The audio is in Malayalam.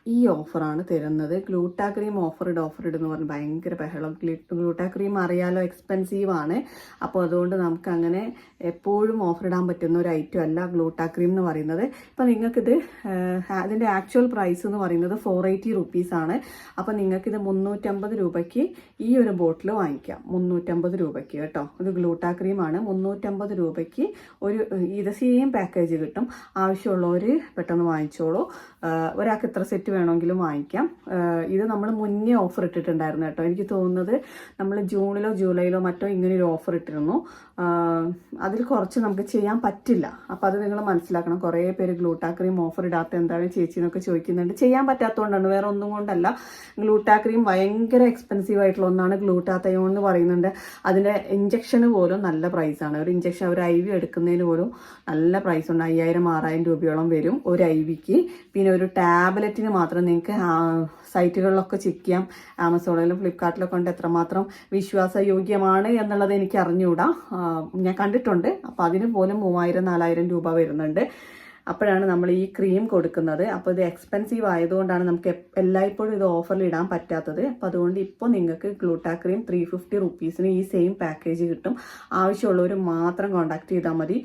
ഈ ഓഫറാണ് തരുന്നത്. ഗ്ലൂട്ടാ ക്രീം ഓഫർ എന്ന് പറഞ്ഞ് ഭയങ്കര ബഹളം. ഗ്ലൂട്ടാ ക്രീം അറിയാലോ, എക്സ്പെൻസീവ് ആണ്. അപ്പോൾ അതുകൊണ്ട് നമുക്ക് അങ്ങനെ എപ്പോഴും ഓഫർ ഇടാൻ പറ്റുന്ന ഒരു ഐറ്റം അല്ല ഗ്ലൂട്ടാ ക്രീം എന്ന് പറയുന്നത്. ഇപ്പം നിങ്ങൾക്കിത് അതിൻ്റെ ആക്ച്വൽ പ്രൈസ് എന്ന് പറയുന്നത് 480 റുപ്പീസാണ്. അപ്പം നിങ്ങൾക്കിത് 350 രൂപയ്ക്ക് ഈ ഒരു ബോട്ടിൽ വാങ്ങിക്കാം. 350 രൂപയ്ക്ക് കേട്ടോ. ഇത് ഗ്ലൂട്ടാ ക്രീമാണ്. 350 രൂപയ്ക്ക് ഇത് സെയിം പാക്കേജ് കിട്ടും. ആവശ്യമുള്ളവർ പെട്ടെന്ന് വാങ്ങിച്ചോളൂ. ഒരാൾക്ക് എത്ര സെറ്റ് വേണമെങ്കിലും വാങ്ങിക്കാം. ഇത് നമ്മൾ മുന്നേ ഓഫർ ഇട്ടിട്ടുണ്ടായിരുന്നു കേട്ടോ. എനിക്ക് തോന്നുന്നത് നമ്മൾ ജൂണിലോ ജൂലൈയിലോ മറ്റോ ഇങ്ങനെ ഒരു ഓഫർ ഇട്ടിരുന്നു. അതിൽ കുറച്ച് നമുക്ക് ചെയ്യാൻ പറ്റില്ല. അപ്പോൾ അത് നിങ്ങൾ മനസ്സിലാക്കണം. കുറേ പേര് ഗ്ലൂട്ടാ ക്രീം ഓഫർ ഇടാത്ത എന്താണ് ചേച്ചി എന്നൊക്കെ ചോദിക്കുന്നുണ്ട്. ചെയ്യാൻ പറ്റാത്തതുകൊണ്ടാണ്, വേറെ ഒന്നും കൊണ്ടല്ല. ഗ്ലൂട്ടാ ക്രീം ഭയങ്കര എക്സ്പെൻസീവ് ആയിട്ടുള്ള ഒന്നാണ് ഗ്ലൂട്ടാത്തയോൺ എന്ന് പറയുന്നുണ്ട്. അതിൻ്റെ ഇഞ്ചക്ഷന് പോലും നല്ല പ്രൈസാണ്. ഒരു ഇഞ്ചക്ഷൻ, ഒരു IV എടുക്കുന്നതിന് പോലും നല്ല പ്രൈസ് ഉണ്ട്. 5000-6000 രൂപയോളം വരും ഒരു IVക്ക്. പിന്നെ ഒരു ടാബ്ലറ്റിന് മാത്രം നിങ്ങൾക്ക് സൈറ്റുകളിലൊക്കെ ചെക്ക് ചെയ്യാം. ആമസോണിലും ഫ്ലിപ്കാർട്ടിലൊക്കെ ഉണ്ട്. എത്രമാത്രം വിശ്വാസയോഗ്യമാണ് എന്നുള്ളത് എനിക്ക് അറിഞ്ഞുകൂടാ. ഞാൻ കണ്ടിട്ടുണ്ട്. അപ്പോൾ അതിന് പോലും 3000-4000 രൂപ വരുന്നുണ്ട്. അപ്പോഴാണ് നമ്മൾ ഈ ക്രീം കൊടുക്കുന്നത്. അപ്പോൾ ഇത് എക്സ്പെൻസീവ് ആയതുകൊണ്ടാണ് നമുക്ക് എല്ലായ്പ്പോഴും ഇത് ഓഫറിൽ ഇടാൻ പറ്റാത്തത്. അപ്പോൾ അതുകൊണ്ട് ഇപ്പോൾ നിങ്ങൾക്ക് ഗ്ലൂട്ടാ ക്രീം 350 റുപ്പീസിന് ഈ സെയിം പാക്കേജ് കിട്ടും. ആവശ്യമുള്ളവർ മാത്രം കോൺടാക്ട് ചെയ്താൽ മതി.